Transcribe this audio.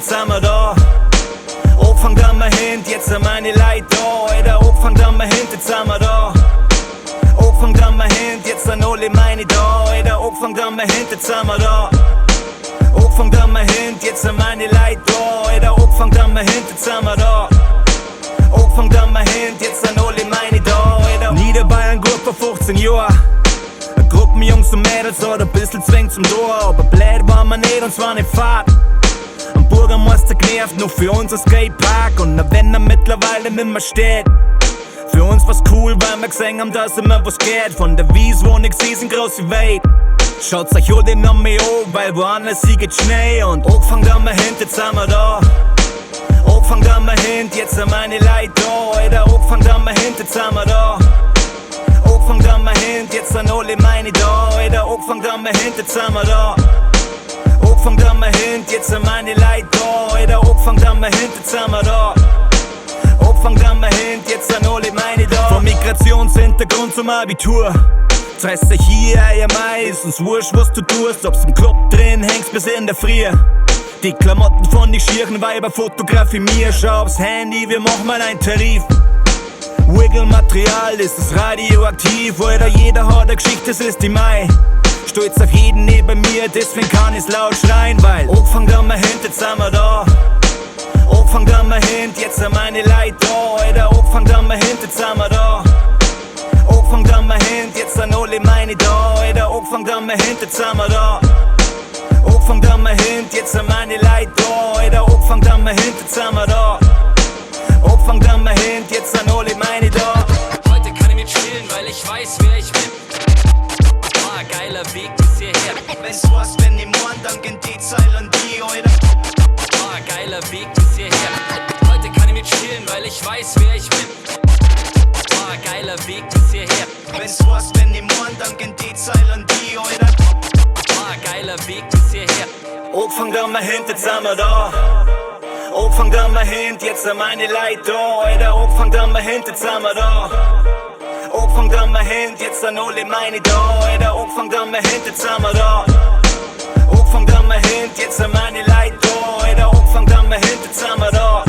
zusammen da. Auch fangt an mal hint, jetzt sind meine Leute da. Alter, auch fangt an mal hint, zusammen da. Auch fangt an mal hint, jetzt sind alle meine da. Alter, auch fangt an mal hint, zusammen da. Auch fangt an mal hint, jetzt sind meine Leute da. Alter, auch fangt an mal hint, zusammen da. Auch fangt an mal hint, jetzt sind alle meine da. Alter, Niederbayern gut vor 15 Jahren. Gruppen Jungs und Mädels hat ein bisschen zwängt zum Tor. Aber blöd war man nicht und zwar nicht fad. Am Bürgermeister genervt, nur für uns ein Skatepark. Und wenn er mittlerweile nicht mehr steht. Für uns war's cool, weil wir gesehen haben, dass immer was geht. Von der Wies, wo nix ist, in große Welt. Schaut's euch alle noch mehr an, weil woanders sie geht Schnee. Und auch fangt an mal hin, jetzt sind wir da. Auch fangt an mal hin, jetzt sind meine Leute da. Alter, auch fangt an mal hin, jetzt sind wir da. Auch fangt an mal hin, jetzt sind alle meine da. Alter, auch fangt an mal hin, jetzt sind wir da. Auch fangt an mal hin, jetzt sind meine Leute da. Alter, auch fangt an mal hin, jetzt sind wir da. Auch fangt an mal hin, jetzt sind alle meine da. Vom Migrationshintergrund zum Abitur. Fress dich hier, ja Mais, uns wurscht, was du tust. Ob's im Club drin hängst bis in der Früh. Die Klamotten von die schieren Weiber fotografier mir. Schau aufs Handy, wir machen mal einen Tarif. Wiggle-Material, ist es radioaktiv. Alter, jeder hat eine Geschichte, das ist die Mai. Stolz auf jeden neben mir, deswegen kann ich's laut schreien. Weil auch fangt an mal hin, jetzt sind wir da. Auch fangt an mal hin, jetzt sind meine Leute da. Alter, auch fangt an mal hin, jetzt sind wir da. Auch fangt an mal hin, jetzt sind alle meine da. Alter, auch fangt an mal hin, jetzt sind wir da. Auch fangt an mal hin, jetzt sind meine Leute da. Alter, auch fangt an mal hin, jetzt sind wir da. Auch fangt an mal hin, jetzt sind alle meine da. Heute kann ich mit chillen, weil ich weiß, wer ich bin. Geiler Weg bis hierher. Wenn's was, wenn ich morgen, dann gehen die Zeilen die, Alter. Geiler Weg bis hierher. Heute kann ich mit chillen, weil ich weiß, wer ich bin. Geiler Weg bis hierher. Wenn's was, wenn ich morgen, dann gehen die Zeilen die, Alter. Geiler Weg bis hierher. Auch fangt an mal hin, jetzt sind wir da. Auch fangt an mal hin, jetzt sind meine Leute da. Alter, auch fangt an mal hin, jetzt sind wir da. Auch fangt an mal hin, jetzt sind alle meine da. Alter, auch fangt an mal hin, jetzt sind wir da. Auch fangt an mal hin, jetzt sind meine Leute da. Alter, auch fangt an mal hin, jetzt sind wir da.